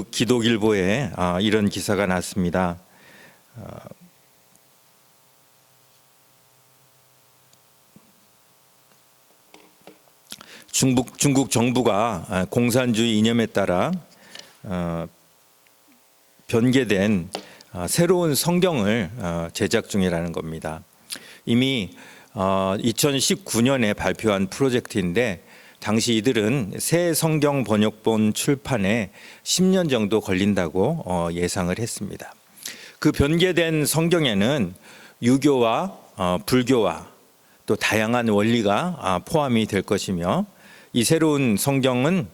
기독일보에 이런 기사가 났습니다. 중국 정부가 공산주의 이념에 따라 변개된 새로운 성경을 제작 중이라는 겁니다. 이미 2019년에 발표한 프로젝트인데 당시 이들은 새 성경 번역본 출판에 10년 정도 걸린다고 예상을 했습니다. 그 변개된 성경에는 유교와 불교와 또 다양한 원리가 포함이 될 것이며 이 새로운 성경은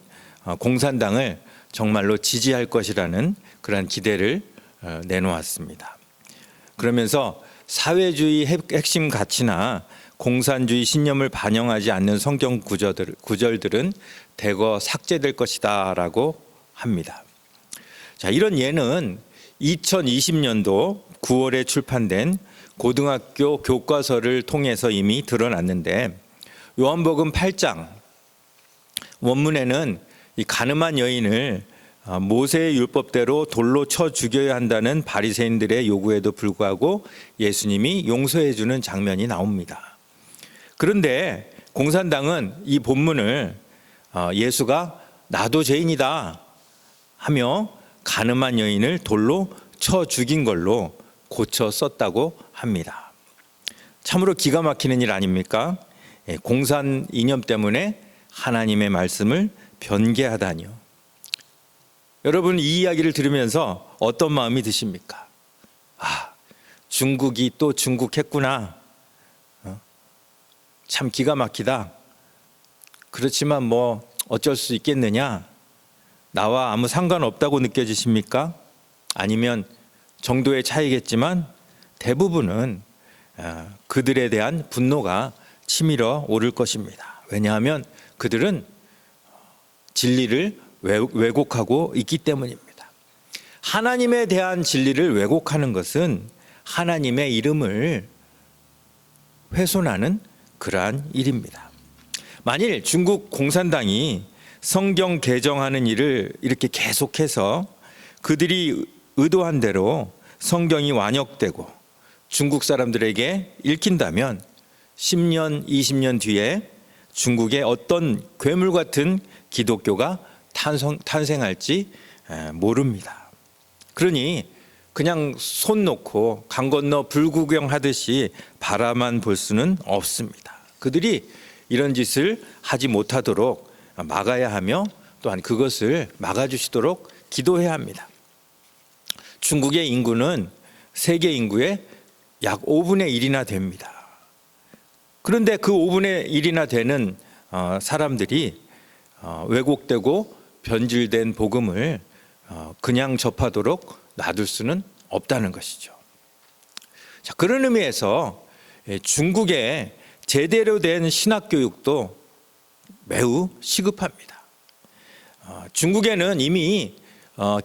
공산당을 정말로 지지할 것이라는 그런 기대를 내놓았습니다. 그러면서 사회주의 핵심 가치나 공산주의 신념을 반영하지 않는 성경 구절들은 대거 삭제될 것이다 라고 합니다. 자, 이런 예는 2020년도 9월에 출판된 고등학교 교과서를 통해서 이미 드러났는데 요한복음 8장 원문에는 이 가늠한 여인을 모세의 율법대로 돌로 쳐 죽여야 한다는 바리새인들의 요구에도 불구하고 예수님이 용서해 주는 장면이 나옵니다. 그런데 공산당은 이 본문을 예수가 나도 죄인이다 하며 가늠한 여인을 돌로 쳐 죽인 걸로 고쳐 썼다고 합니다. 참으로 기가 막히는 일 아닙니까? 공산 이념 때문에 하나님의 말씀을 변개하다니요. 여러분, 이 이야기를 들으면서 어떤 마음이 드십니까? 중국이 또 중국했구나. 참 기가 막히다. 그렇지만 뭐 어쩔 수 있겠느냐? 나와 아무 상관없다고 느껴지십니까? 아니면 정도의 차이겠지만 대부분은 그들에 대한 분노가 치밀어 오를 것입니다. 왜냐하면 그들은 진리를 왜곡하고 있기 때문입니다. 하나님에 대한 진리를 왜곡하는 것은 하나님의 이름을 훼손하는 그러한 일입니다. 만일 중국 공산당이 성경 개정하는 일을 이렇게 계속해서 그들이 의도한 대로 성경이 완역되고 중국 사람들에게 읽힌다면 10년, 20년 뒤에 중국에 어떤 괴물 같은 기독교가 탄생할지 모릅니다. 그러니 그냥 손 놓고 강 건너 불구경하듯이 바라만 볼 수는 없습니다. 그들이 이런 짓을 하지 못하도록 막아야 하며 또한 그것을 막아주시도록 기도해야 합니다. 중국의 인구는 세계 인구의 약 5분의 1이나 됩니다. 그런데 그 5분의 1이나 되는 사람들이 왜곡되고 변질된 복음을 그냥 접하도록 놔둘 수는 없다는 것이죠. 자, 그런 의미에서 중국의 제대로 된 신학교육도 매우 시급합니다. 중국에는 이미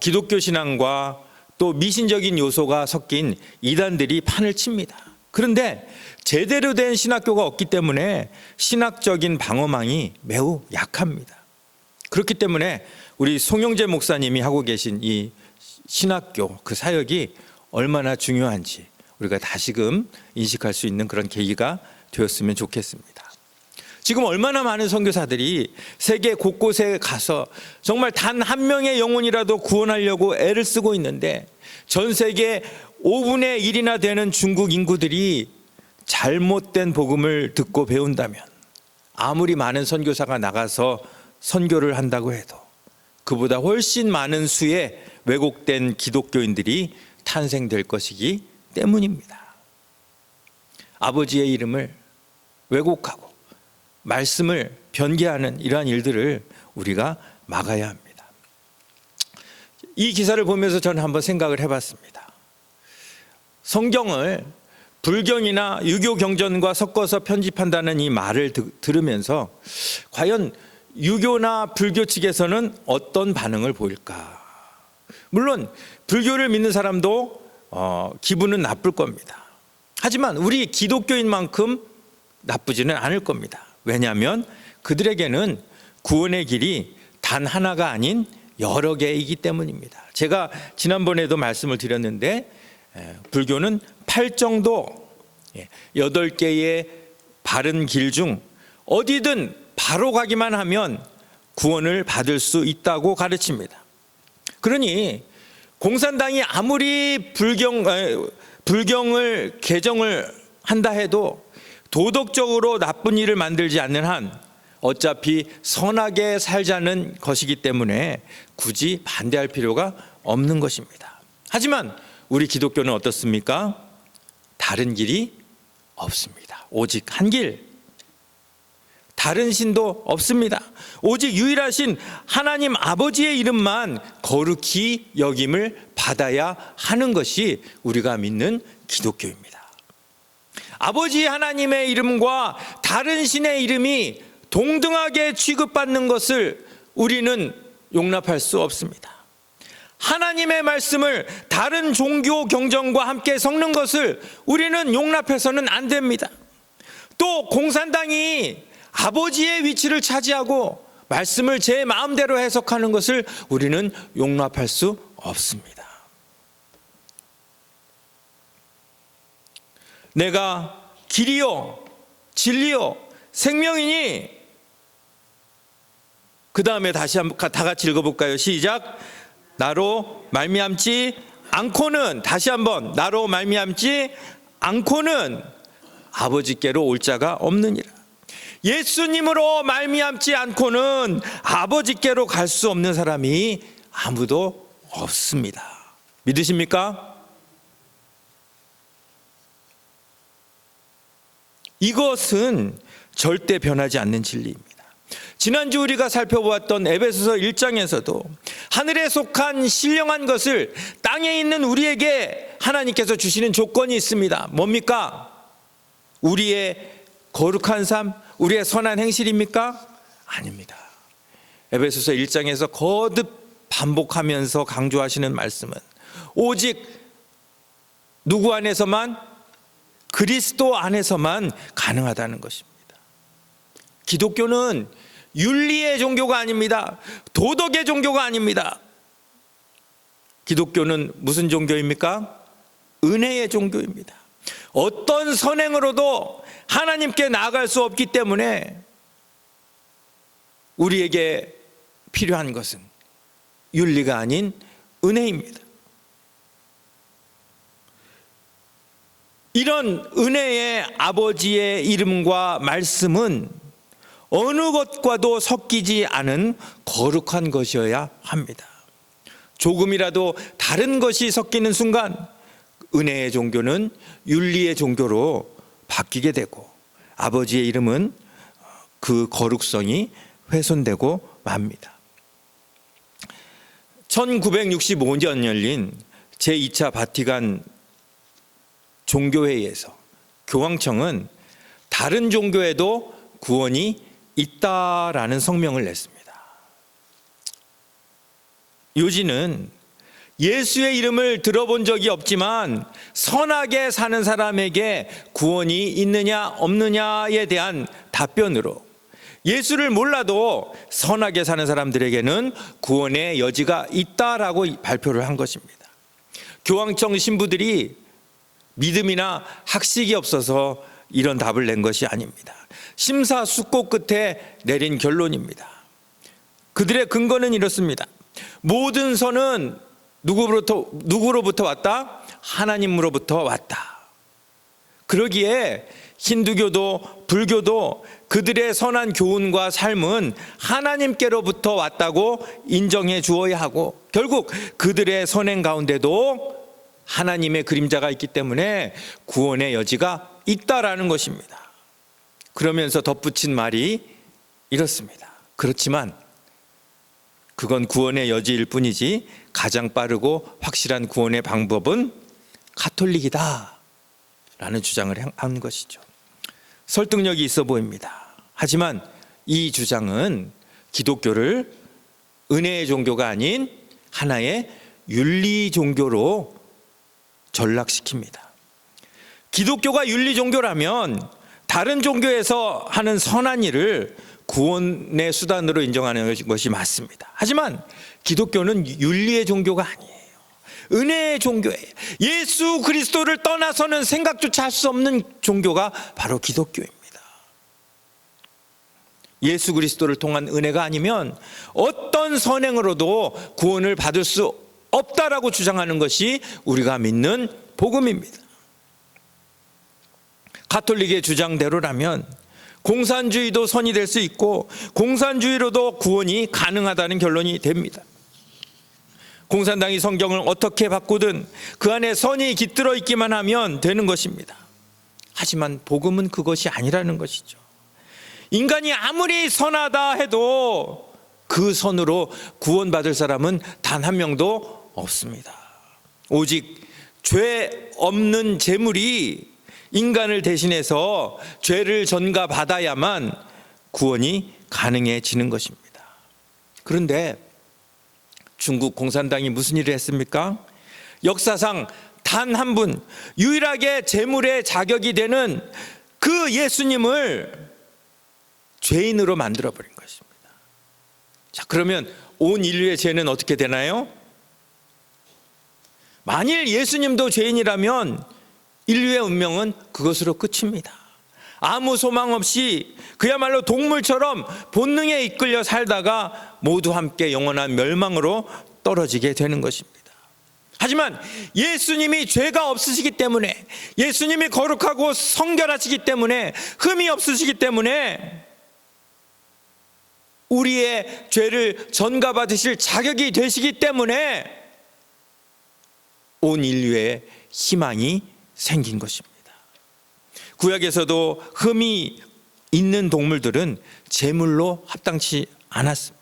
기독교 신앙과 또 미신적인 요소가 섞인 이단들이 판을 칩니다. 그런데 제대로 된 신학교가 없기 때문에 신학적인 방어망이 매우 약합니다. 그렇기 때문에 우리 송영재 목사님이 하고 계신 이 신학교 그 사역이 얼마나 중요한지 우리가 다시금 인식할 수 있는 그런 계기가 되었으면 좋겠습니다. 지금 얼마나 많은 선교사들이 세계 곳곳에 가서 정말 단 한 명의 영혼이라도 구원하려고 애를 쓰고 있는데 전 세계 5분의 1이나 되는 중국 인구들이 잘못된 복음을 듣고 배운다면 아무리 많은 선교사가 나가서 선교를 한다고 해도 그보다 훨씬 많은 수의 왜곡된 기독교인들이 탄생될 것이기 때문입니다. 아버지의 이름을 왜곡하고 말씀을 변개하는 이러한 일들을 우리가 막아야 합니다. 이 기사를 보면서 저는 한번 생각을 해봤습니다. 성경을 불경이나 유교 경전과 섞어서 편집한다는 이 말을 들으면서 과연 유교나 불교 측에서는 어떤 반응을 보일까? 물론 불교를 믿는 사람도 기분은 나쁠 겁니다. 하지만 우리 기독교인만큼 나쁘지는 않을 겁니다. 왜냐하면 그들에게는 구원의 길이 단 하나가 아닌 여러 개이기 때문입니다. 제가 지난번에도 말씀을 드렸는데 불교는 8정도 8개의 바른 길 중 어디든 바로 가기만 하면 구원을 받을 수 있다고 가르칩니다. 그러니 공산당이 아무리 불경을 개정을 한다 해도 도덕적으로 나쁜 일을 만들지 않는 한 어차피 선하게 살자는 것이기 때문에 굳이 반대할 필요가 없는 것입니다. 하지만 우리 기독교는 어떻습니까? 다른 길이 없습니다. 오직 한 길, 다른 신도 없습니다. 오직 유일하신 하나님 아버지의 이름만 거룩히 여김을 받아야 하는 것이 우리가 믿는 기독교입니다. 아버지 하나님의 이름과 다른 신의 이름이 동등하게 취급받는 것을 우리는 용납할 수 없습니다. 하나님의 말씀을 다른 종교 경전과 함께 섞는 것을 우리는 용납해서는 안 됩니다. 또 공산당이 아버지의 위치를 차지하고 말씀을 제 마음대로 해석하는 것을 우리는 용납할 수 없습니다. 내가 길이요 진리요 생명이니, 그 다음에 다시 한번 다 같이 읽어볼까요? 시작. 나로 말미암지 않고는, 다시 한번, 나로 말미암지 않고는 아버지께로 올 자가 없느니라. 예수님으로 말미암지 않고는 아버지께로 갈 수 없는 사람이 아무도 없습니다. 믿으십니까? 이것은 절대 변하지 않는 진리입니다. 지난주 우리가 살펴보았던 에베소서 1장에서도 하늘에 속한 신령한 것을 땅에 있는 우리에게 하나님께서 주시는 조건이 있습니다. 뭡니까? 우리의 거룩한 삶, 우리의 선한 행실입니까? 아닙니다. 에베소서 1장에서 거듭 반복하면서 강조하시는 말씀은 오직 누구 안에서만, 그리스도 안에서만 가능하다는 것입니다. 기독교는 윤리의 종교가 아닙니다. 도덕의 종교가 아닙니다. 기독교는 무슨 종교입니까? 은혜의 종교입니다. 어떤 선행으로도 하나님께 나아갈 수 없기 때문에 우리에게 필요한 것은 윤리가 아닌 은혜입니다. 이런 은혜의 아버지의 이름과 말씀은 어느 것과도 섞이지 않은 거룩한 것이어야 합니다. 조금이라도 다른 것이 섞이는 순간 은혜의 종교는 윤리의 종교로 바뀌게 되고 아버지의 이름은 그 거룩성이 훼손되고 맙니다. 1965년 열린 제2차 바티칸 종교회의에서 교황청은 다른 종교에도 구원이 있다라는 성명을 냈습니다. 요지는 예수의 이름을 들어본 적이 없지만 선하게 사는 사람에게 구원이 있느냐 없느냐에 대한 답변으로 예수를 몰라도 선하게 사는 사람들에게는 구원의 여지가 있다라고 발표를 한 것입니다. 교황청 신부들이 믿음이나 학식이 없어서 이런 답을 낸 것이 아닙니다. 심사숙고 끝에 내린 결론입니다. 그들의 근거는 이렇습니다. 모든 선은 누구로부터 왔다? 하나님으로부터 왔다. 그러기에 힌두교도 불교도 그들의 선한 교훈과 삶은 하나님께로부터 왔다고 인정해 주어야 하고, 결국 그들의 선행 가운데도 하나님의 그림자가 있기 때문에 구원의 여지가 있다라는 것입니다. 그러면서 덧붙인 말이 이렇습니다. 그렇지만 그건 구원의 여지일 뿐이지 가장 빠르고 확실한 구원의 방법은 가톨릭이다 라는 주장을 한 것이죠. 설득력이 있어 보입니다. 하지만 이 주장은 기독교를 은혜의 종교가 아닌 하나의 윤리 종교로 전락시킵니다. 기독교가 윤리 종교라면 다른 종교에서 하는 선한 일을 구원의 수단으로 인정하는 것이 맞습니다. 하지만 기독교는 윤리의 종교가 아니에요. 은혜의 종교예요. 예수 그리스도를 떠나서는 생각조차 할 수 없는 종교가 바로 기독교입니다. 예수 그리스도를 통한 은혜가 아니면 어떤 선행으로도 구원을 받을 수 없다라고 주장하는 것이 우리가 믿는 복음입니다. 가톨릭의 주장대로라면 공산주의도 선이 될 수 있고 공산주의로도 구원이 가능하다는 결론이 됩니다. 공산당이 성경을 어떻게 바꾸든 그 안에 선이 깃들어 있기만 하면 되는 것입니다. 하지만 복음은 그것이 아니라는 것이죠. 인간이 아무리 선하다 해도 그 선으로 구원받을 사람은 단 한 명도 없습니다. 오직 죄 없는 제물이 인간을 대신해서 죄를 전가받아야만 구원이 가능해지는 것입니다. 그런데 중국 공산당이 무슨 일을 했습니까? 역사상 단 한 분, 유일하게 제물의 자격이 되는 그 예수님을 죄인으로 만들어버린 것입니다. 자, 그러면 온 인류의 죄는 어떻게 되나요? 만일 예수님도 죄인이라면 인류의 운명은 그것으로 끝입니다. 아무 소망 없이 그야말로 동물처럼 본능에 이끌려 살다가 모두 함께 영원한 멸망으로 떨어지게 되는 것입니다. 하지만 예수님이 죄가 없으시기 때문에, 예수님이 거룩하고 성결하시기 때문에, 흠이 없으시기 때문에 우리의 죄를 전가받으실 자격이 되시기 때문에 온 인류의 희망이 생긴 것입니다. 구약에서도 흠이 있는 동물들은 제물로 합당치 않았습니다.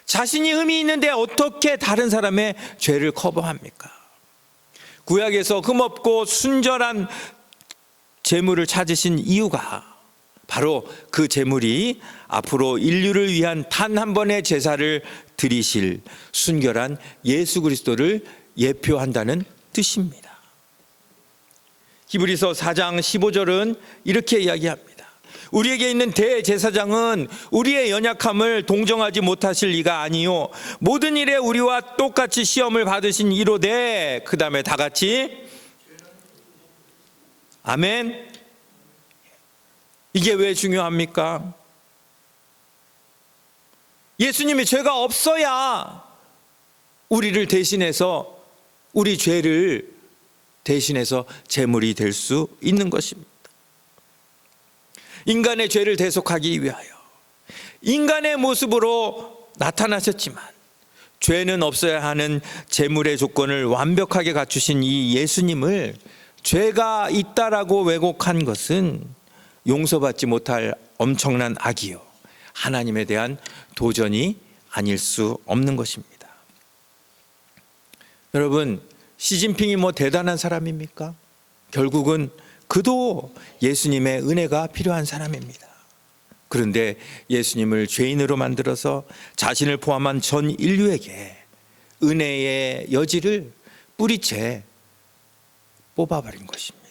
자신이 흠이 있는데 어떻게 다른 사람의 죄를 커버합니까? 구약에서 흠없고 순전한 제물을 찾으신 이유가 바로 그 제물이 앞으로 인류를 위한 단 한 번의 제사를 드리실 순결한 예수 그리스도를 예표한다는 뜻입니다. 히브리서 4장 15절은 이렇게 이야기합니다. 우리에게 있는 대제사장은 우리의 연약함을 동정하지 못하실 이가 아니요 모든 일에 우리와 똑같이 시험을 받으신 이로되, 그 다음에 다 같이 아멘. 이게 왜 중요합니까? 예수님이 죄가 없어야 우리를 대신해서, 우리 죄를 대신해서 제물이 될 수 있는 것입니다. 인간의 죄를 대속하기 위하여 인간의 모습으로 나타나셨지만 죄는 없어야 하는 제물의 조건을 완벽하게 갖추신 이 예수님을 죄가 있다라고 왜곡한 것은 용서받지 못할 엄청난 악이요 하나님에 대한 도전이 아닐 수 없는 것입니다. 여러분, 시진핑이 뭐 대단한 사람입니까? 결국은 그도 예수님의 은혜가 필요한 사람입니다. 그런데 예수님을 죄인으로 만들어서 자신을 포함한 전 인류에게 은혜의 여지를 뿌리채 뽑아버린 것입니다.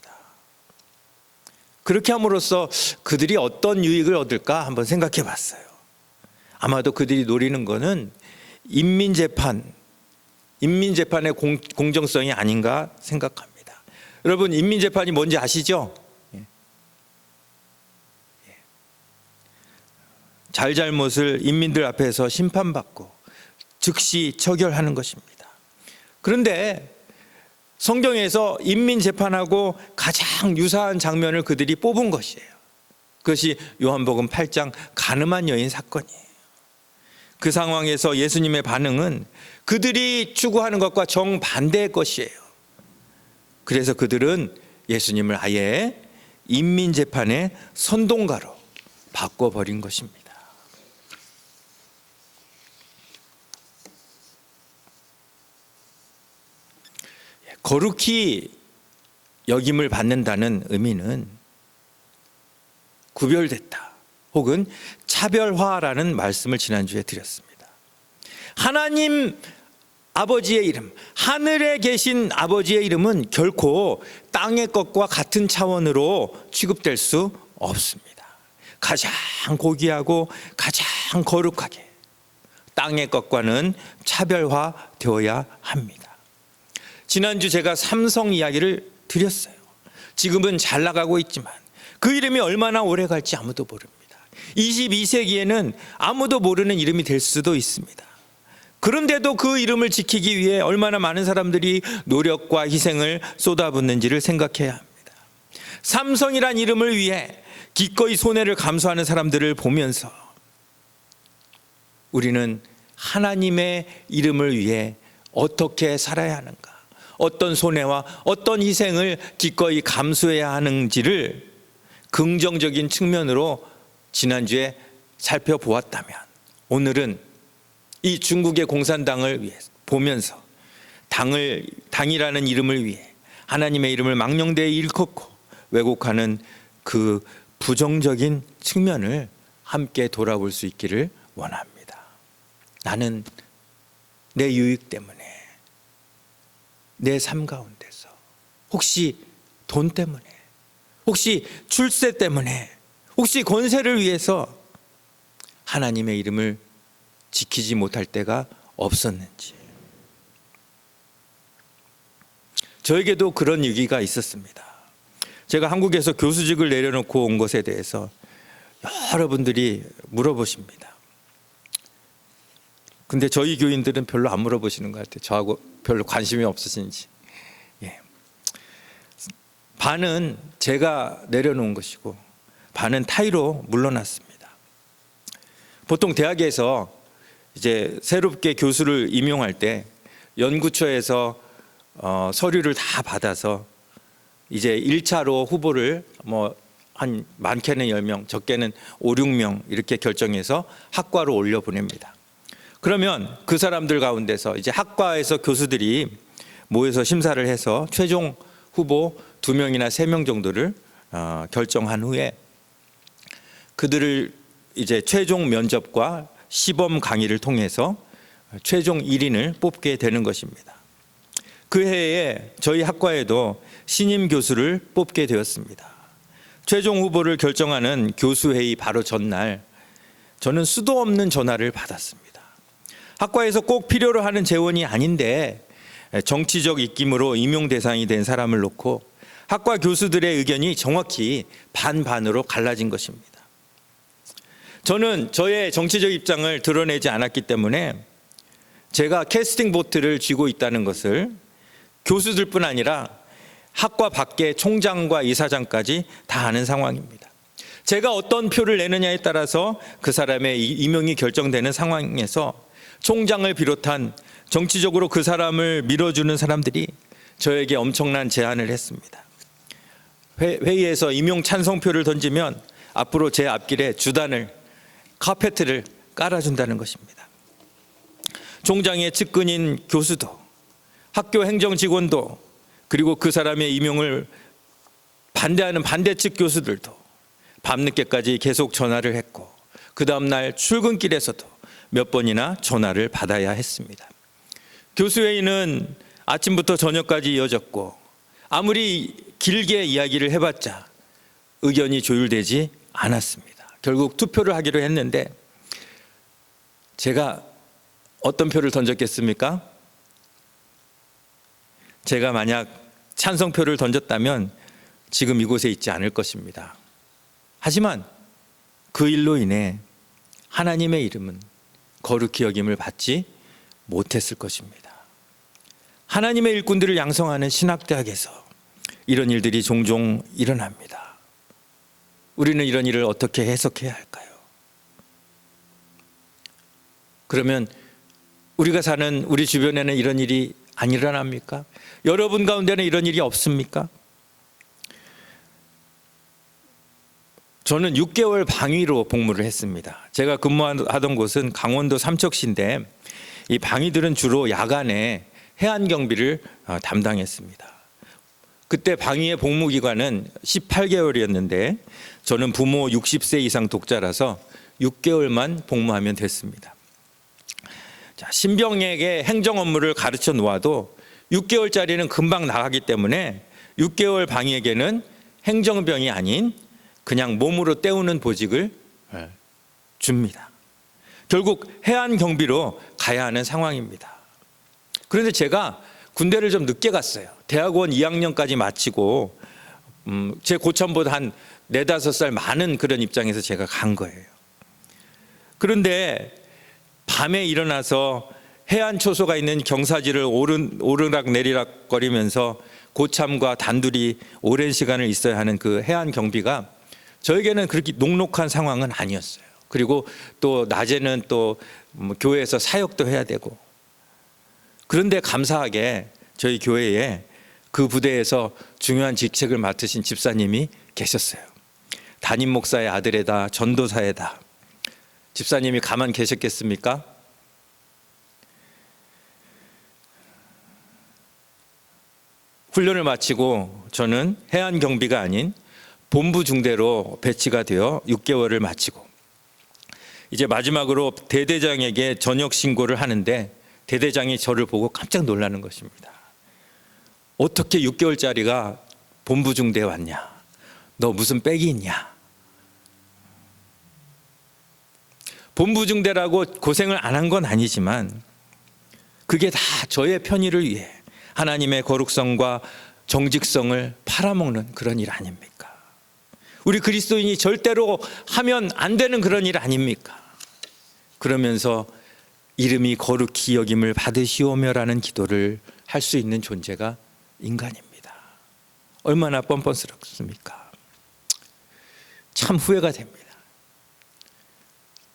그렇게 함으로써 그들이 어떤 유익을 얻을까 한번 생각해 봤어요. 아마도 그들이 노리는 것은 인민재판의 공정성이 아닌가 생각합니다. 여러분, 인민재판이 뭔지 아시죠? 잘잘못을 인민들 앞에서 심판받고 즉시 처결하는 것입니다. 그런데 성경에서 인민재판하고 가장 유사한 장면을 그들이 뽑은 것이에요. 그것이 요한복음 8장 가늠한 여인 사건이에요. 그 상황에서 예수님의 반응은 그들이 추구하는 것과 정반대의 것이에요. 그래서 그들은 예수님을 아예 인민재판의 선동가로 바꿔버린 것입니다. 거룩히 여김을 받는다는 의미는 구별됐다 혹은 차별화라는 말씀을 지난주에 드렸습니다. 하나님 아버지의 이름, 하늘에 계신 아버지의 이름은 결코 땅의 것과 같은 차원으로 취급될 수 없습니다. 가장 고귀하고 가장 거룩하게 땅의 것과는 차별화되어야 합니다. 지난주 제가 삼성 이야기를 드렸어요. 지금은 잘 나가고 있지만 그 이름이 얼마나 오래 갈지 아무도 모릅니다. 22세기에는 아무도 모르는 이름이 될 수도 있습니다. 그런데도 그 이름을 지키기 위해 얼마나 많은 사람들이 노력과 희생을 쏟아붓는지를 생각해야 합니다. 삼성이란 이름을 위해 기꺼이 손해를 감수하는 사람들을 보면서 우리는 하나님의 이름을 위해 어떻게 살아야 하는가, 어떤 손해와 어떤 희생을 기꺼이 감수해야 하는지를 긍정적인 측면으로 지난주에 살펴보았다면, 오늘은 이 중국의 공산당을 위해 보면서 당이라는 이름을 위해 하나님의 이름을 망령되이 일컫고 왜곡하는 그 부정적인 측면을 함께 돌아볼 수 있기를 원합니다. 나는 내 유익 때문에, 내 삶 가운데서, 혹시 돈 때문에, 혹시 출세 때문에, 혹시 권세를 위해서 하나님의 이름을 지키지 못할 때가 없었는지. 저에게도 그런 위기가 있었습니다. 제가 한국에서 교수직을 내려놓고 온 것에 대해서 여러분들이 물어보십니다. 근데 저희 교인들은 별로 안 물어보시는 것 같아요. 저하고 별로 관심이 없으신지. 반은 제가 내려놓은 것이고 반은 타의로 물러났습니다. 보통 대학에서 이제 새롭게 교수를 임용할 때 연구처에서 서류를 다 받아서 이제 1차로 후보를 한 많게는 10명, 적게는 5, 6명 이렇게 결정해서 학과로 올려보냅니다. 그러면 그 사람들 가운데서 이제 학과에서 교수들이 모여서 심사를 해서 최종 후보 2명이나 3명 정도를 결정한 후에 그들을 이제 최종 면접과 시범 강의를 통해서 최종 1인을 뽑게 되는 것입니다. 그 해에 저희 학과에도 신임 교수를 뽑게 되었습니다. 최종 후보를 결정하는 교수회의 바로 전날 저는 수도 없는 전화를 받았습니다. 학과에서 꼭 필요로 하는 재원이 아닌데 정치적 입김으로 임용 대상이 된 사람을 놓고 학과 교수들의 의견이 정확히 반반으로 갈라진 것입니다. 저는 저의 정치적 입장을 드러내지 않았기 때문에 제가 캐스팅 보트를 쥐고 있다는 것을 교수들뿐 아니라 학과 밖의 총장과 이사장까지 다 아는 상황입니다. 제가 어떤 표를 내느냐에 따라서 그 사람의 임용이 결정되는 상황에서 총장을 비롯한 정치적으로 그 사람을 밀어주는 사람들이 저에게 엄청난 제안을 했습니다. 회의에서 임용 찬성표를 던지면 앞으로 제 앞길에 주단을, 카페트를 깔아준다는 것입니다. 총장의 측근인 교수도, 학교 행정직원도, 그리고 그 사람의 임용을 반대하는 반대측 교수들도 밤늦게까지 계속 전화를 했고 그 다음날 출근길에서도 몇 번이나 전화를 받아야 했습니다. 교수회의는 아침부터 저녁까지 이어졌고 아무리 길게 이야기를 해봤자 의견이 조율되지 않았습니다. 결국 투표를 하기로 했는데 제가 어떤 표를 던졌겠습니까? 제가 만약 찬성표를 던졌다면 지금 이곳에 있지 않을 것입니다. 하지만 그 일로 인해 하나님의 이름은 거룩히 여김을 받지 못했을 것입니다. 하나님의 일꾼들을 양성하는 신학대학에서 이런 일들이 종종 일어납니다. 우리는 이런 일을 어떻게 해석해야 할까요? 그러면 우리가 사는 우리 주변에는 이런 일이 안 일어납니까? 여러분 가운데는 이런 일이 없습니까? 저는 6개월 방위로 복무를 했습니다. 제가 근무하던 곳은 강원도 삼척시인데 이 방위들은 주로 야간에 해안 경비를 담당했습니다. 그때 방위의 복무 기간은 18개월이었는데 저는 부모 60세 이상 독자라서 6개월만 복무하면 됐습니다. 자, 신병에게 행정 업무를 가르쳐 놓아도 6개월짜리는 금방 나가기 때문에 6개월 방위에게는 행정병이 아닌 그냥 몸으로 때우는 보직을 줍니다. 결국 해안 경비로 가야 하는 상황입니다. 그런데 제가 군대를 좀 늦게 갔어요. 대학원 2학년까지 마치고 제 고참보다 한 4, 5살 많은 그런 입장에서 제가 간 거예요. 그런데 밤에 일어나서 해안 초소가 있는 경사지를 오르락 내리락 거리면서 고참과 단둘이 오랜 시간을 있어야 하는 그 해안 경비가 저에게는 그렇게 녹록한 상황은 아니었어요. 그리고 또 낮에는 또 교회에서 사역도 해야 되고. 그런데 감사하게 저희 교회에 그 부대에서 중요한 직책을 맡으신 집사님이 계셨어요. 담임 목사의 아들에다 전도사에다. 집사님이 가만 계셨겠습니까? 훈련을 마치고 저는 해안 경비가 아닌 본부 중대로 배치가 되어 6개월을 마치고 이제 마지막으로 대대장에게 전역 신고를 하는데 대대장이 저를 보고 깜짝 놀라는 것입니다. 어떻게 6개월짜리가 본부 중대에 왔냐? 너 무슨 빽이 있냐? 본부 중대라고 고생을 안 한 건 아니지만 그게 다 저의 편의를 위해 하나님의 거룩성과 정직성을 팔아먹는 그런 일 아닙니까? 우리 그리스도인이 절대로 하면 안 되는 그런 일 아닙니까? 그러면서 이름이 거룩히 여김을 받으시오며라는 기도를 할 수 있는 존재가 인간입니다. 얼마나 뻔뻔스럽습니까? 참 후회가 됩니다.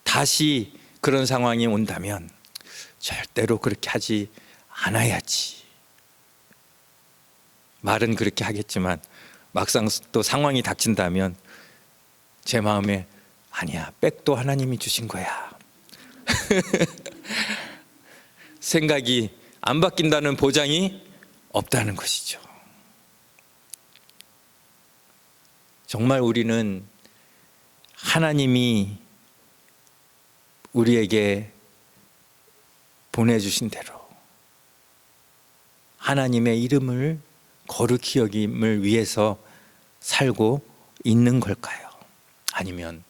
다시 그런 상황이 온다면 절대로 그렇게 하지 않아야지. 말은 그렇게 하겠지만 막상 또 상황이 닥친다면 제 마음에 아니야, 빽도 하나님이 주신 거야. 생각이 안 바뀐다는 보장이 없다는 것이죠. 정말 우리는 하나님이 우리에게 보내주신 대로 하나님의 이름을 거룩히 여김을 위해서 살고 있는 걸까요? 아니면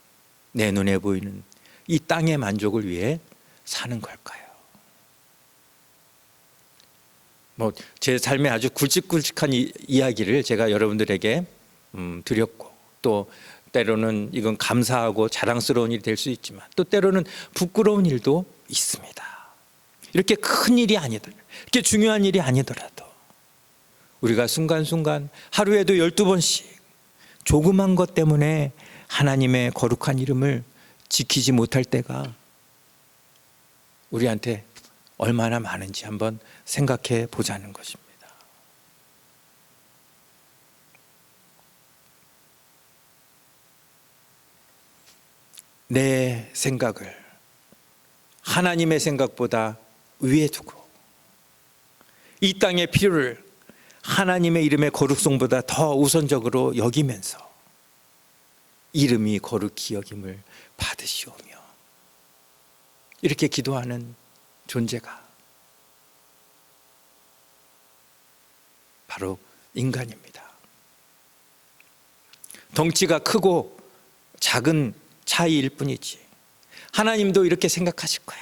내 눈에 보이는 이 땅의 만족을 위해 사는 걸까요? 제 삶의 아주 굵직굵직한 이야기를 제가 여러분들에게 드렸고, 또 때로는 이건 감사하고 자랑스러운 일이 될 수 있지만 또 때로는 부끄러운 일도 있습니다. 이렇게 큰 일이 아니더라도, 이렇게 중요한 일이 아니더라도 우리가 순간순간 하루에도 12번씩 조그만 것 때문에 하나님의 거룩한 이름을 지키지 못할 때가 우리한테 얼마나 많은지 한번 생각해 보자는 것입니다. 내 생각을 하나님의 생각보다 위에 두고 이 땅의 필요를 하나님의 이름의 거룩성보다 더 우선적으로 여기면서 이름이 거룩히 여김을 받으시오며 이렇게 기도하는 존재가 바로 인간입니다. 덩치가 크고 작은 차이일 뿐이지 하나님도 이렇게 생각하실 거야,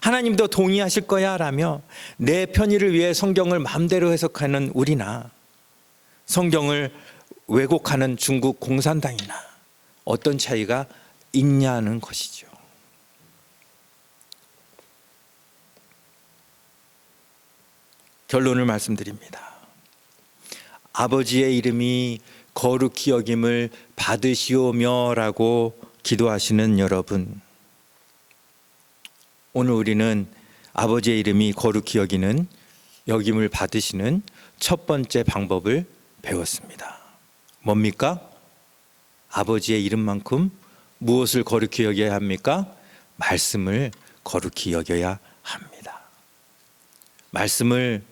하나님도 동의하실 거야 라며 내 편의를 위해 성경을 마음대로 해석하는 우리나 성경을 왜곡하는 중국 공산당이나 어떤 차이가 있냐는 것이죠. 결론을 말씀드립니다. 아버지의 이름이 거룩히 여김을 받으시오며 라고 기도하시는 여러분, 오늘 우리는 아버지의 이름이 거룩히 여김을 받으시는 첫 번째 방법을 배웠습니다. 뭡니까? 아버지의 이름만큼 무엇을 거룩히 여겨야 합니까? 말씀을 거룩히 여겨야 합니다. 말씀을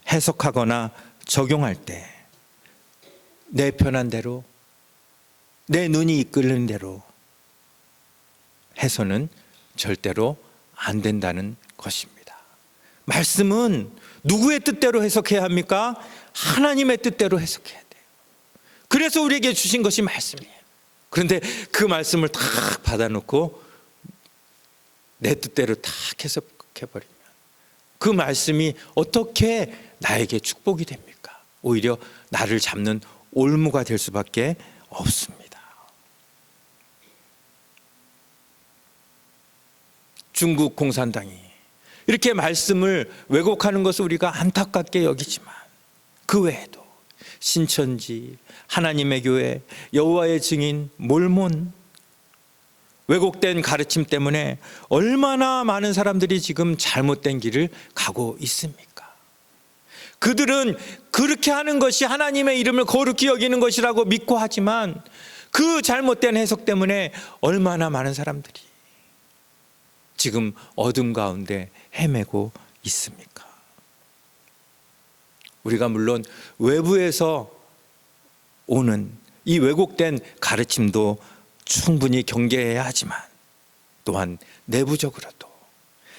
해석하거나 적용할 때 내 편한 대로, 내 눈이 이끄는 대로 해서는 절대로 안 된다는 것입니다. 말씀은 누구의 뜻대로 해석해야 합니까? 하나님의 뜻대로 해석해야 돼요. 그래서 우리에게 주신 것이 말씀이에요. 그런데 그 말씀을 탁 받아놓고 내 뜻대로 탁 해석해버리면 그 말씀이 어떻게 나에게 축복이 됩니까? 오히려 나를 잡는 올무가 될 수밖에 없습니다. 중국 공산당이 이렇게 말씀을 왜곡하는 것을 우리가 안타깝게 여기지만 그 외에도 신천지, 하나님의 교회, 여호와의 증인, 몰몬 왜곡된 가르침 때문에 얼마나 많은 사람들이 지금 잘못된 길을 가고 있습니까? 그들은 그렇게 하는 것이 하나님의 이름을 거룩히 여기는 것이라고 믿고 하지만 그 잘못된 해석 때문에 얼마나 많은 사람들이 지금 어둠 가운데 헤매고 있습니까? 우리가 물론 외부에서 오는 이 왜곡된 가르침도 충분히 경계해야 하지만 또한 내부적으로도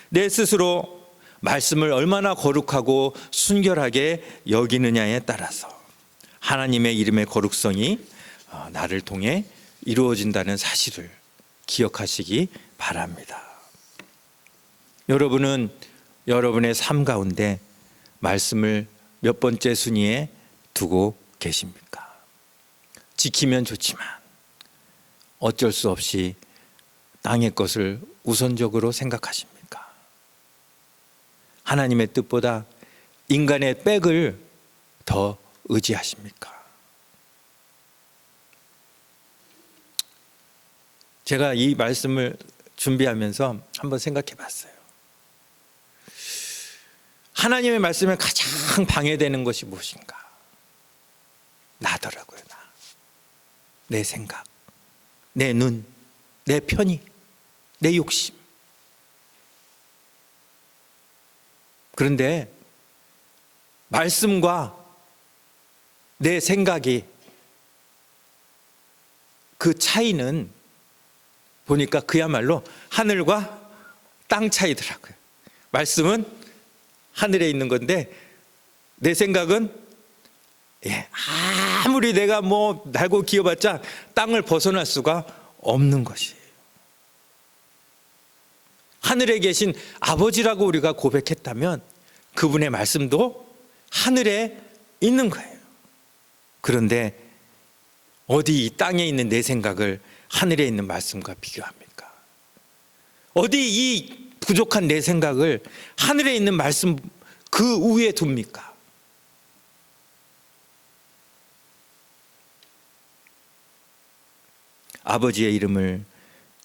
내 스스로 말씀을 얼마나 거룩하고 순결하게 여기느냐에 따라서 하나님의 이름의 거룩성이 나를 통해 이루어진다는 사실을 기억하시기 바랍니다. 여러분은 여러분의 삶 가운데 말씀을 몇 번째 순위에 두고 계십니까? 지키면 좋지만 어쩔 수 없이 땅의 것을 우선적으로 생각하십니까? 하나님의 뜻보다 인간의 빽을 더 의지하십니까? 제가 이 말씀을 준비하면서 한번 생각해 봤어요. 하나님의 말씀에 가장 방해되는 것이 무엇인가? 나더라고요. 내 생각, 내 눈, 내 편의, 내 욕심. 그런데 말씀과 내 생각이 그 차이는 보니까 그야말로 하늘과 땅 차이더라고요. 말씀은 하늘에 있는 건데 내 생각은 아무리 내가 날고 기어봤자 땅을 벗어날 수가 없는 것이에요. 하늘에 계신 아버지라고 우리가 고백했다면 그분의 말씀도 하늘에 있는 거예요. 그런데 어디 이 땅에 있는 내 생각을 하늘에 있는 말씀과 비교합니까? 어디 이 부족한 내 생각을 하늘에 있는 말씀 그 위에 둡니까? 아버지의 이름을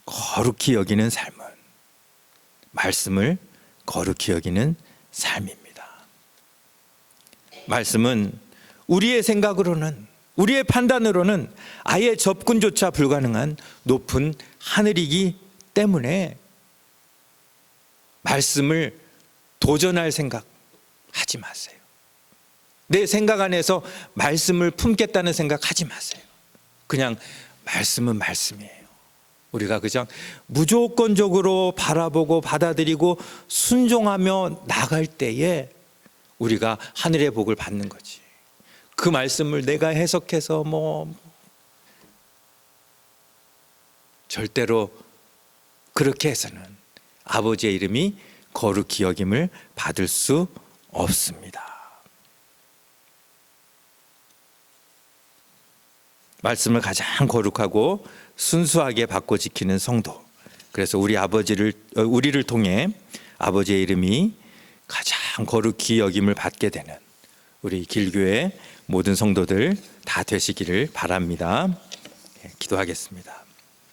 거룩히 여기는 삶은 말씀을 거룩히 여기는 삶입니다. 말씀은 우리의 생각으로는, 우리의 판단으로는 아예 접근조차 불가능한 높은 하늘이기 때문에 말씀을 도전할 생각 하지 마세요. 내 생각 안에서 말씀을 품겠다는 생각 하지 마세요. 그냥 말씀은 말씀이에요. 우리가 그냥 무조건적으로 바라보고 받아들이고 순종하며 나갈 때에 우리가 하늘의 복을 받는 거지. 그 말씀을 내가 해석해서 절대로 그렇게 해서는 아버지의 이름이 거룩히 여김을 받을 수 없습니다. 말씀을 가장 거룩하고 순수하게 받고 지키는 성도. 그래서 우리를 통해 아버지의 이름이 가장 거룩히 여김을 받게 되는 우리 길교회 모든 성도들 다 되시기를 바랍니다. 기도하겠습니다.